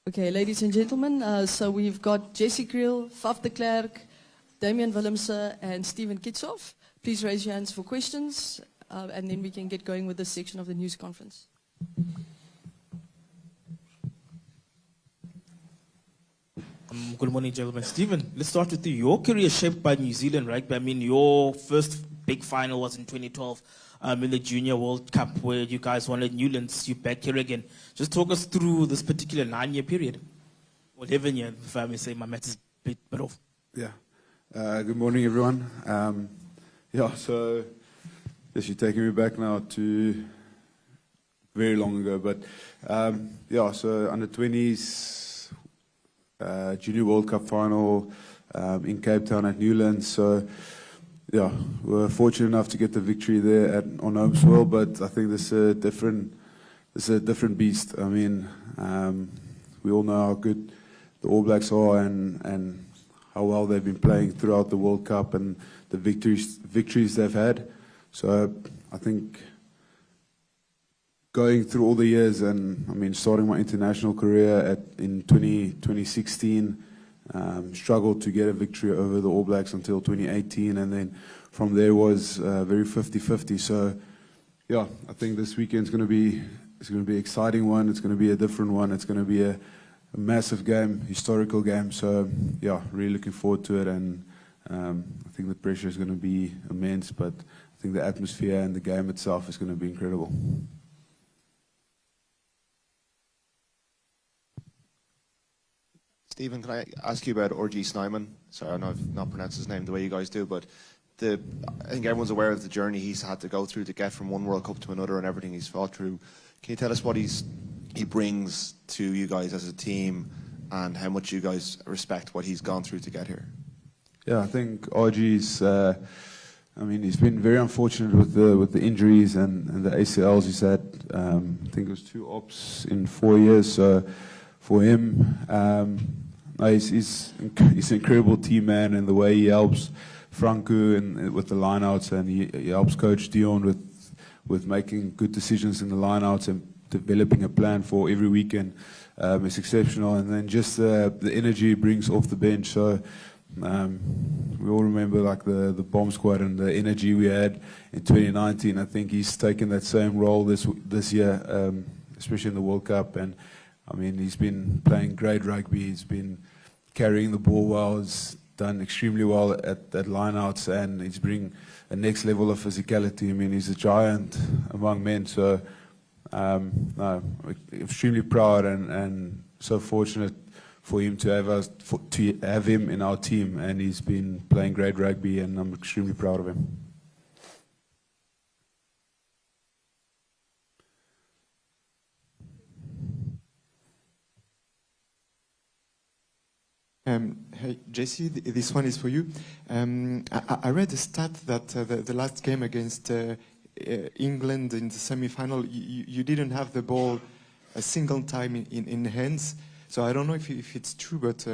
Okay, ladies and gentlemen, so we've got Jessie, Kriel, de Klerk, Damian, Willemse, and Steven Kitshoff. Please raise your hands for questions, and then we can get going with this section of the news conference. Good morning, gentlemen. Steven, let's start with you. Your career shaped by New Zealand rugby. I mean, your first big final was in 2012 in the Junior World Cup, where you guys won at Newlands. You're back here again. Just talk us through this particular 9-year period. Or 11 years, if I may say. My math is a bit off. Yeah. Good morning, everyone. So yes, you're taking me back now to very long ago. But so under 20s Junior World Cup final in Cape Town at Newlands. So yeah, we were fortunate enough to get the victory there on home soil. But I think this is a different beast. I mean, we all know how good the All Blacks are and how well they've been playing throughout the World Cup and the victories they've had. So I think going through all the years, and I mean, starting my international career in 2016, struggled to get a victory over the All Blacks until 2018, and then from there was very 50-50. So yeah, I think this weekend's going to be an exciting one. It's going to be a different one. It's going to be a massive game, historical game. So yeah, really looking forward to it, and I think the pressure is going to be immense, but I think the atmosphere and the game itself is going to be incredible. Steven, can I ask you about RG Snyman? Sorry, I know I've not pronounced his name the way you guys do, but I think everyone's aware of the journey he's had to go through to get from one World Cup to another and everything he's fought through. Can you tell us what he brings to you guys as a team and how much you guys respect what he's gone through to get here? Yeah, I think RG's, I mean, he's been very unfortunate with the injuries and the ACLs he's had. I think it was 2 ops in 4 years. So for him, he's an incredible team man, and the way he helps Franco and with the lineouts, and he helps Coach Dion with making good decisions in the lineouts and developing a plan for every weekend is exceptional. And then just the energy he brings off the bench. So we all remember like the bomb squad and the energy we had in 2019. I think he's taken that same role this year, especially in the World Cup. And I mean, he's been playing great rugby. He's been carrying the ball well. He's done extremely well at lineouts, and he's bringing a next level of physicality. I mean, he's a giant among men. So, no, extremely proud and so fortunate for him to have him in our team. And he's been playing great rugby, and I'm extremely proud of him. Hey, Jessie, this one is for you. I read a stat that the last game against England in the semi-final, you didn't have the ball a single time in hands. So I don't know if it's true, but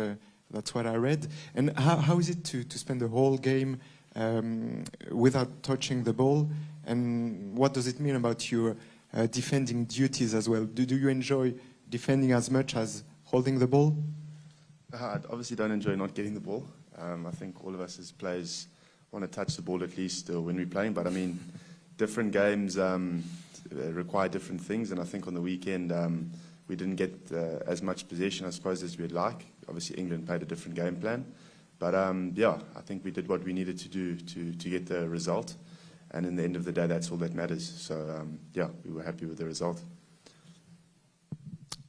that's what I read. And how is it to spend the whole game without touching the ball? And what does it mean about your defending duties as well? Do you enjoy defending as much as holding the ball? I obviously don't enjoy not getting the ball. I think all of us as players want to touch the ball at least when we're playing. But I mean, different games require different things. And I think on the weekend we didn't get as much possession, I suppose, as we'd like. Obviously, England played a different game plan. But yeah, I think we did what we needed to do to get the result. And in the end of the day, that's all that matters. So yeah, we were happy with the result.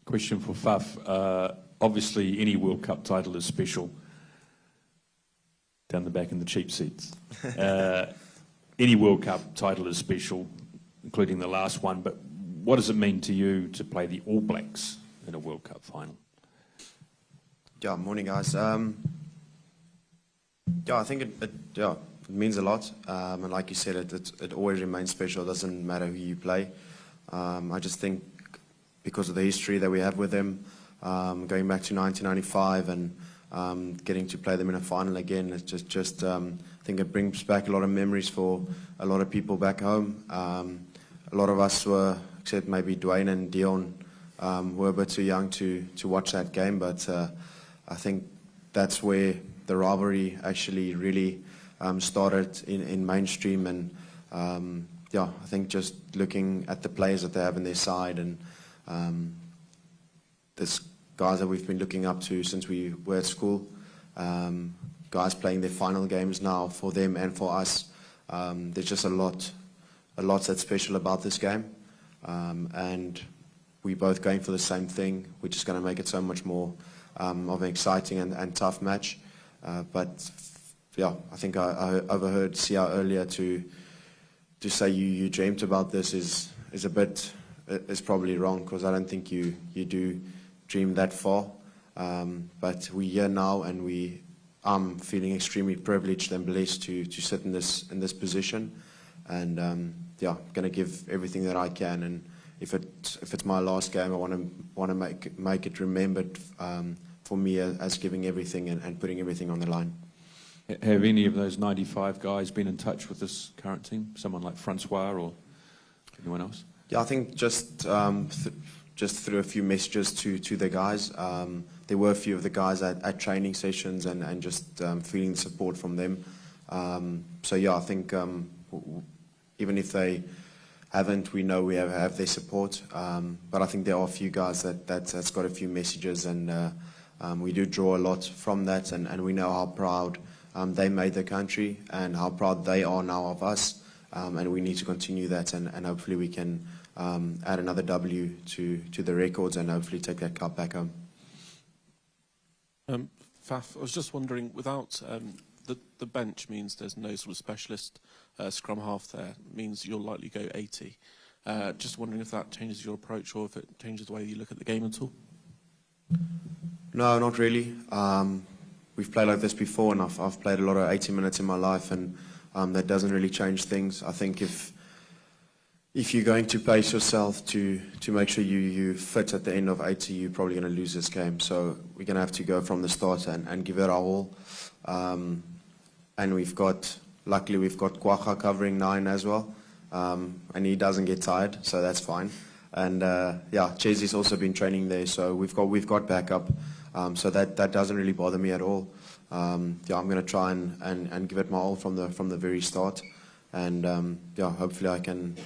Question for Faf. Obviously, any World Cup title is special. Down the back in the cheap seats. Any World Cup title is special, including the last one. But what does it mean to you to play the All Blacks in a World Cup final? Yeah, morning, guys. Yeah, I think it means a lot. And like you said, it always remains special. It doesn't matter who you play. I just think because of the history that we have with them, going back to 1995 and getting to play them in a final again, it's just I think it brings back a lot of memories for a lot of people back home. A lot of us were, except maybe Dwayne and Dion, were a bit too young to watch that game, but I think that's where the rivalry actually really started in mainstream. And yeah, I think just looking at the players that they have in their side, and this guys that we've been looking up to since we were at school, guys playing their final games now for them and for us. There's just a lot that's special about this game, and we're both going for the same thing, which is going to make it so much more of an exciting and tough match. But yeah, I think I overheard Sia earlier to say you dreamt about this is probably wrong, because I don't think you do dream that far. But we're here now, and I'm feeling extremely privileged and blessed to sit in this position, and yeah, going to give everything that I can. And if it's my last game, I want to make it remembered for me as giving everything and putting everything on the line. Have any of those 95 guys been in touch with this current team? Someone like Francois or anyone else? Yeah, I think just through a few messages to the guys. There were a few of the guys at training sessions and just feeling support from them. So yeah, I think even if they haven't, we know we have their support. But I think there are a few guys that's got a few messages, and we do draw a lot from that, and we know how proud they made the country and how proud they are now of us. And we need to continue that, and hopefully we can add another W to the records and hopefully take that cup back home. Faf, I was just wondering, without the bench means there's no sort of specialist scrum half there, means you'll likely go 80. Just wondering if that changes your approach or if it changes the way you look at the game at all? No, not really. We've played like this before, and I've played a lot of 80 minutes in my life, and that doesn't really change things. I think if you're going to pace yourself to make sure you fit at the end of 80, you're probably going to lose this game. So we're going to have to go from the start and give it our all. And luckily we've got Kwacha covering 9 as well, and he doesn't get tired, so that's fine. And yeah, Jessie's also been training there, so we've got backup. So that doesn't really bother me at all. Yeah, I'm going to try and give it my all from the very start, and yeah, hopefully I can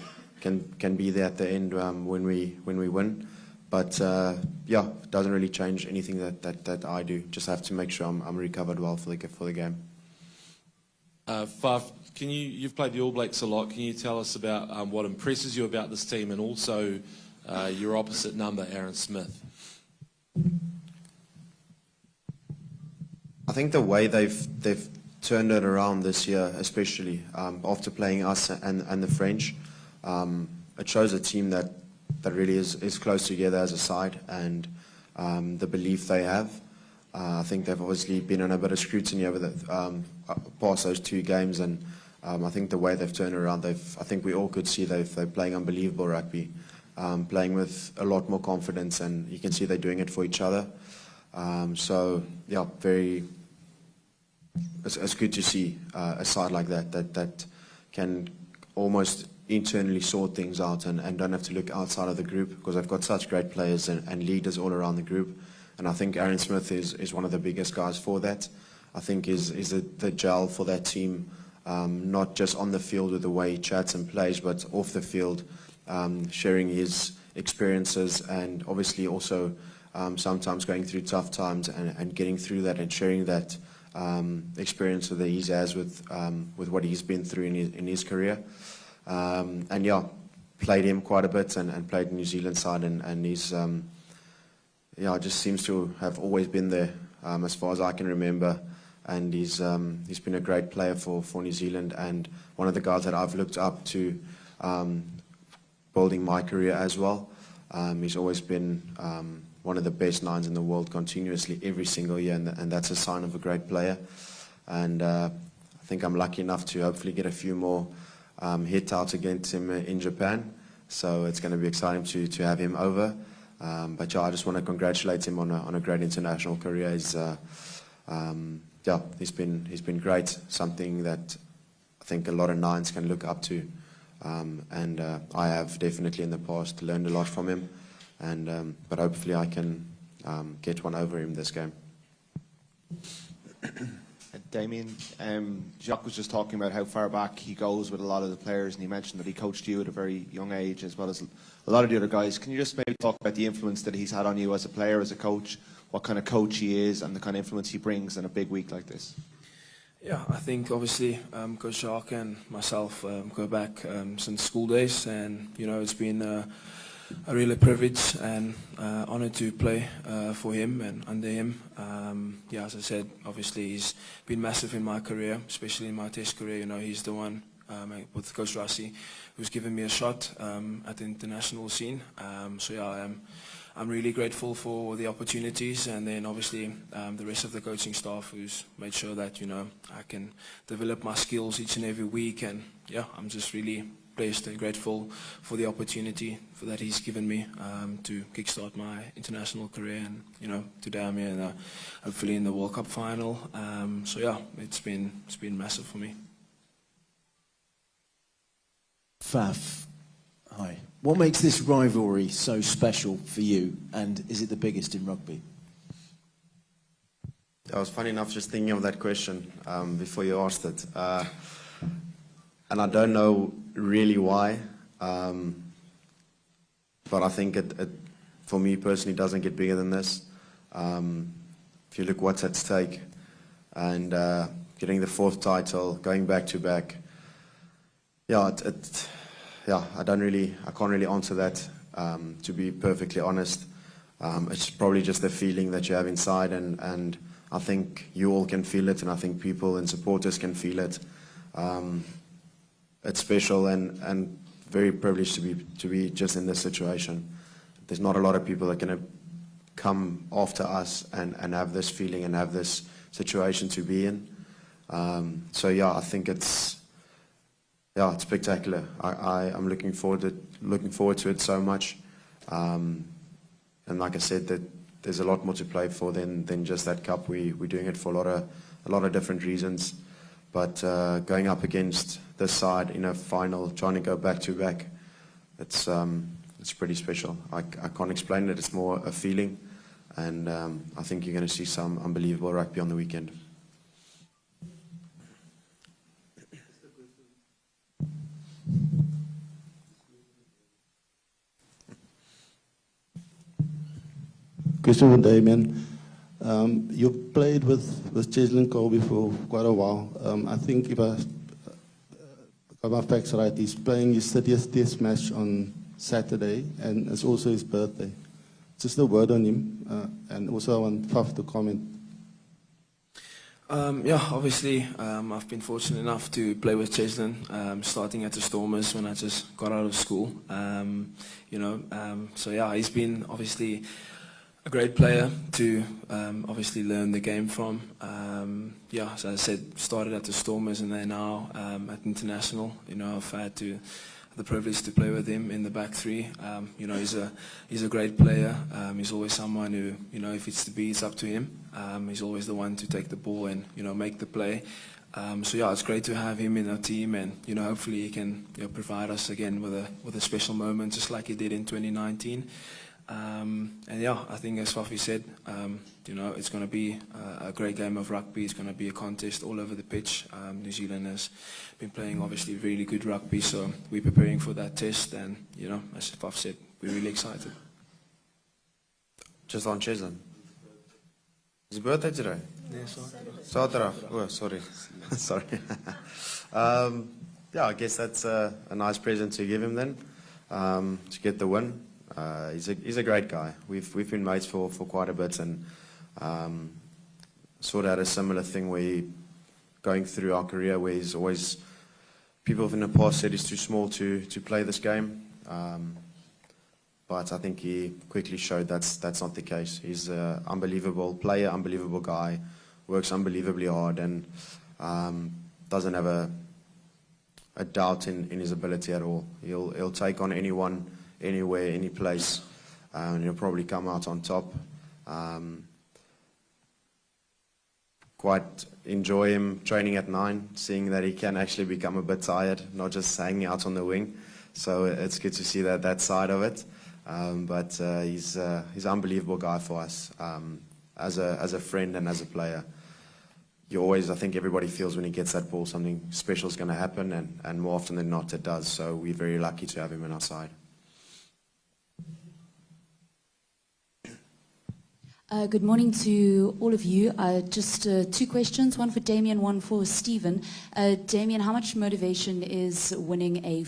be there at the end when we win. But yeah, it doesn't really change anything that I do. Just have to make sure I'm recovered well for the game. Faf, you've played the All Blacks a lot. Can you tell us about what impresses you about this team, and also your opposite number, Aaron Smith? I think the way they've turned it around this year, especially after playing us and the French, it shows a team that really is close together as a side, and the belief they have. I think they've obviously been under a bit of scrutiny over the past those 2 games, and I think the way they've turned around, I think we all could see they're playing unbelievable rugby, playing with a lot more confidence, and you can see they're doing it for each other. So yeah, it's good to see a side like that can almost internally sort things out and don't have to look outside of the group, because they've got such great players and leaders all around the group. And I think Aaron Smith is one of the biggest guys for that. I think is the gel for that team, not just on the field with the way he chats and plays, but off the field, sharing his experiences, and obviously also sometimes going through tough times and getting through that and sharing that experience that he has with what he's been through in his career. And yeah, played him quite a bit and played New Zealand side, and he's just seems to have always been there as far as I can remember, and he's been a great player for New Zealand, and one of the guys that I've looked up to building my career as well. He's always been one of the best 9s in the world continuously every single year, and that's a sign of a great player. And I think I'm lucky enough to hopefully get a few more hit outs against him in Japan, so it's going to be exciting to have him over. But yeah, I just want to congratulate him on a great international career. He's been great, something that I think a lot of 9s can look up to, and I have definitely in the past learned a lot from him. and but hopefully I can get one over him this game. Damian, Jacques was just talking about how far back he goes with a lot of the players, and he mentioned that he coached you at a very young age as well as a lot of the other guys. Can you just maybe talk about the influence that he's had on you as a player, as a coach, what kind of coach he is, and the kind of influence he brings in a big week like this? Yeah, I think obviously Coach Jacques and myself go back since school days, and it's been a real privilege and honor to play for him and under him. Yeah, as I said, obviously he's been massive in my career, especially in my Test career. He's the one with Coach Rassi who's given me a shot at the international scene. So yeah, I'm really grateful for the opportunities, and then obviously the rest of the coaching staff who's made sure that I can develop my skills each and every week. And yeah, I'm just really blessed and grateful for the opportunity that he's given me to kickstart my international career, and to Damian, hopefully in the World Cup final. So yeah, it's been massive for me. Faf, hi. What makes this rivalry so special for you, and is it the biggest in rugby? I was funny enough just thinking of that question before you asked it. And I don't know really why, but I think it for me personally, doesn't get bigger than this. If you look what's at stake, and getting the 4th title, going back to back, yeah, I can't really answer that, to be perfectly honest. It's probably just the feeling that you have inside, and I think you all can feel it, and I think people and supporters can feel it. It's special and very privileged to be just in this situation. There's not a lot of people that are going to come after us and have this feeling and have this situation to be in. So yeah, I think it's spectacular. I'm looking forward to it so much. And like I said, that there's a lot more to play for than just that cup. We're doing it for a lot of different reasons. But going up against this side in a final, trying to go back to back, it's pretty special. I can't explain it. It's more a feeling, and I think you're going to see some unbelievable rugby on the weekend. Question for Damian. You've played with Jessie and Colby for quite a while. I think if I got my facts right, he's playing his 30th Test match on Saturday, and it's also his birthday. Just a word on him, and also I want Faf to comment. Yeah, obviously I've been fortunate enough to play with Jessie, starting at the Stormers when I just got out of school. So yeah, he's been obviously a great player to obviously learn the game from. Yeah, as I said, started at the Stormers and then now at International. I've had the privilege to play with him in the back three. He's a great player. He's always someone who, if it's to be, it's up to him. He's always the one to take the ball and make the play. So yeah, it's great to have him in our team, and hopefully he can provide us again with a special moment, just like he did in 2019. And yeah, I think as Fafi said, it's going to be a great game of rugby. It's going to be a contest all over the pitch. New Zealand has been playing obviously really good rugby, so we're preparing for that test, and as Faf said, we're really excited. Just on Jessie. His birthday today? Yeah, Saturday. Oh, sorry. Sorry. Yeah, I guess that's a nice present to give him then, to get the win. He's a great guy. We've been mates for quite a bit, and sort of had a similar thing where he, going through our career, where he's always, people in the past said he's too small to play this game, but I think he quickly showed that's not the case. He's an unbelievable player, unbelievable guy, works unbelievably hard, and doesn't have a doubt in his ability at all. He'll take on anyone, anywhere, any place, and he'll probably come out on top. Quite enjoy him training at 9, seeing that he can actually become a bit tired, not just hanging out on the wing. So it's good to see that side of it. but he's an unbelievable guy for us. As a friend and as a player, you always, I think everybody feels when he gets that ball something special is going to happen, and more often than not it does. So we're very lucky to have him on our side. Good morning to all of you. Just two questions, one for Damian, one for Stephen. Damian, how much motivation is winning a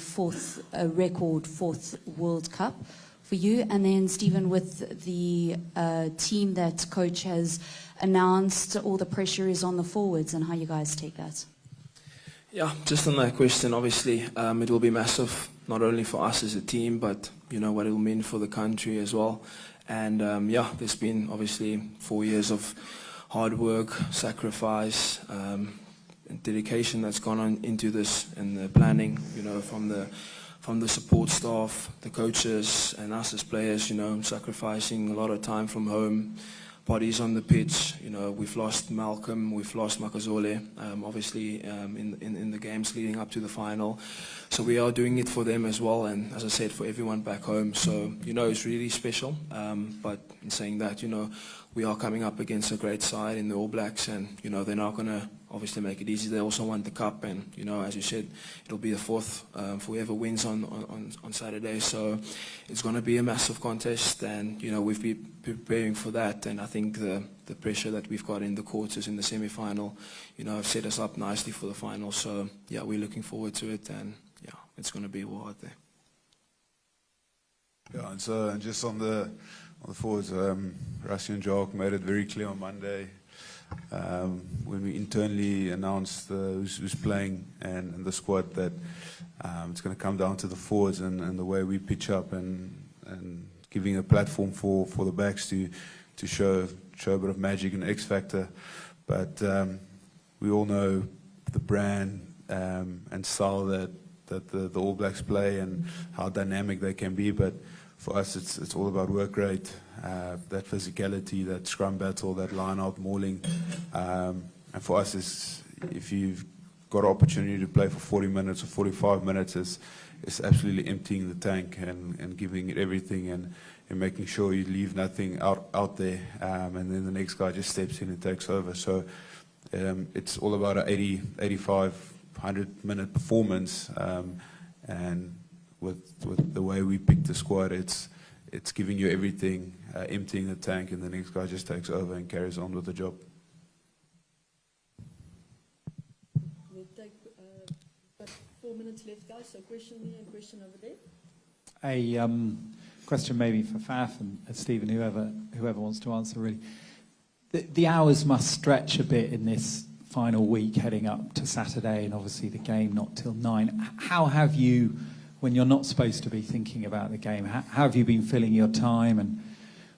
record fourth World Cup for you? And then Stephen, with the team that coach has announced, all the pressure is on the forwards, and how you guys take that? Yeah, just on that question, obviously it will be massive, not only for us as a team, but you know what it will mean for the country as well. And yeah, there's been obviously 4 years of hard work, sacrifice, and dedication that's gone on into this, and the planning, you know, from the support staff, the coaches, and us as players, you know, sacrificing a lot of time from home, bodies on the pitch. You know, we've lost Malcolm, we've lost Makazole, obviously in the games leading up to the final. So we are doing it for them as well, and as I said, for everyone back home. So, you know, it's really special. But in saying that, you know, we are coming up against a great side in the All Blacks, and, you know, they're not going to obviously make it easy. They also want the cup, and, you know, as you said, it'll be the fourth for whoever wins on Saturday. So it's going to be a massive contest, and, you know, we've been preparing for that. And I think the pressure that we've got in the quarters, in the semi-final, you know, have set us up nicely for the final. So, yeah, we're looking forward to it, and, yeah, it's going to be all out there. Yeah, and so and just on the forwards, Rassie and Jacques made it very clear on Monday when we internally announced who's playing and the squad that it's going to come down to the forwards and the way we pitch up and giving a platform for the backs to show a bit of magic and X factor. But we all know the brand and style that the All Blacks play and how dynamic they can be. But for us, it's all about work rate, that physicality, that scrum battle, that line-out mauling. And for us, if you've got an opportunity to play for 40 minutes or 45 minutes, it's absolutely emptying the tank and giving it everything and making sure you leave nothing out there. And then the next guy just steps in and takes over. So it's all about an 80, 85, 100-minute performance. And with the way we pick the squad, it's giving you everything, emptying the tank, and the next guy just takes over and carries on with the job. We'll take about 4 minutes left, guys. So question here and question over there. A question maybe for Faf and Stephen, whoever wants to answer really. The hours must stretch a bit in this final week heading up to Saturday, and obviously the game not till 9. How have you, when you're not supposed to be thinking about the game, how have you been filling your time, and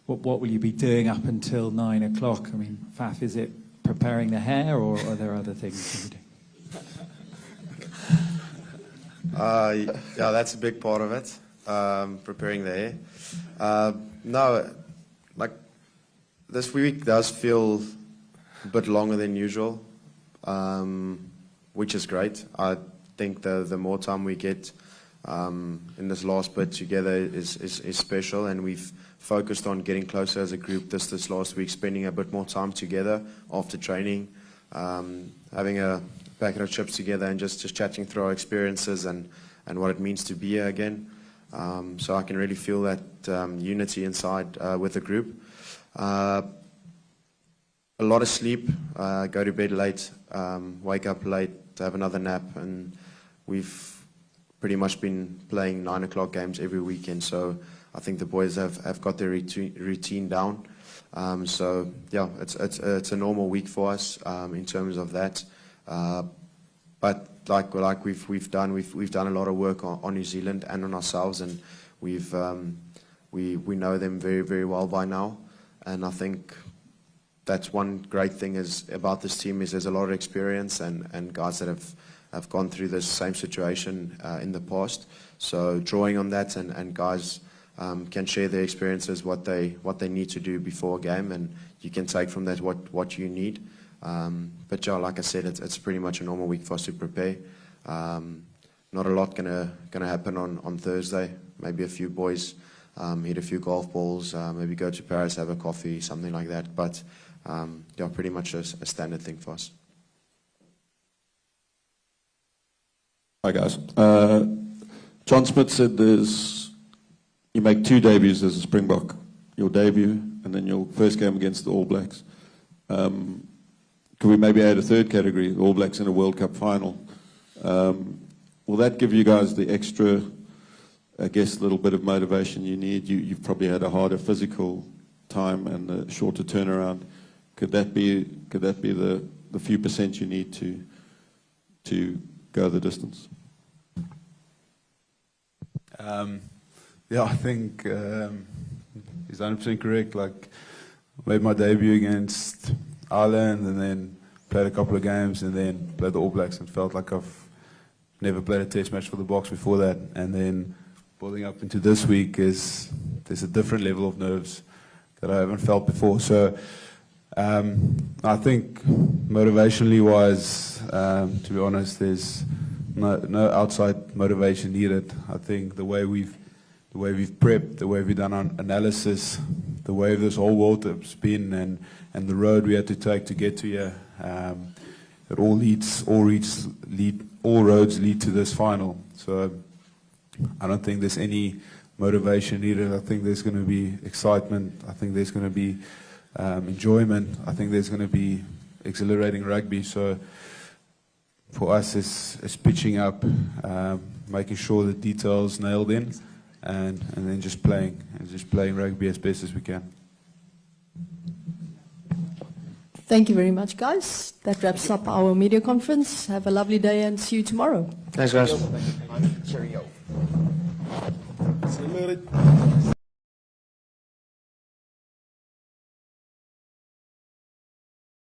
what will you be doing up until 9 o'clock? I mean, Faf, is it preparing the hair, or are there other things you do? Yeah, that's a big part of it, preparing the hair. No, like this week does feel a bit longer than usual, which is great. I think the more time we get in this last bit together is special, and we've focused on getting closer as a group this last week, spending a bit more time together after training, having a packet of chips together and just chatting through our experiences and what it means to be here again. So I can really feel that unity inside with the group. A lot of sleep, go to bed late, wake up late, have another nap, and we've pretty much been playing 9 o'clock games every weekend. So I think the boys have got their routine down. So yeah, it's a normal week for us in terms of that. But like we've done a lot of work on New Zealand and on ourselves, and we know them very, very well by now. And I think that's one great thing about this team is there's a lot of experience and guys that have gone through this same situation in the past. So drawing on that, and guys can share their experiences, what they need to do before a game, and you can take from that what you need. But yeah, like I said, it's pretty much a normal week for us to prepare. Not a lot gonna happen on Thursday. Maybe a few boys hit a few golf balls, maybe go to Paris, have a coffee, something like that. But yeah, pretty much a standard thing for us. Hi guys. John Smith said you make 2 debuts as a Springbok. Your debut and then your first game against the All Blacks. Could we maybe add a third category, the All Blacks in a World Cup final? Will that give you guys the extra, I guess, little bit of motivation you need? You've probably had a harder physical time and a shorter turnaround. Could that be the few percent you need to go the distance? Yeah, I think he's 100% correct. Like, I made my debut against Ireland and then played a couple of games and then played the All Blacks and felt like I've never played a test match for the Boks before that. And then building up into this week there's a different level of nerves that I haven't felt before. So I think motivationally wise, to be honest, there's no outside motivation needed. I think the way we've prepped, the way we've done our analysis, the way this whole World Cup's been, and the road we had to take to get to here, it all roads lead to this final. So I don't think there's any motivation needed. I think there's going to be excitement. I think there's going to be enjoyment. I think there's going to be exhilarating rugby. So for us, it's pitching up, making sure the details nailed in, and then just playing rugby as best as we can. Thank you very much, guys. That wraps up our media conference. Have a lovely day and see you tomorrow. Thanks, guys. Cheerio.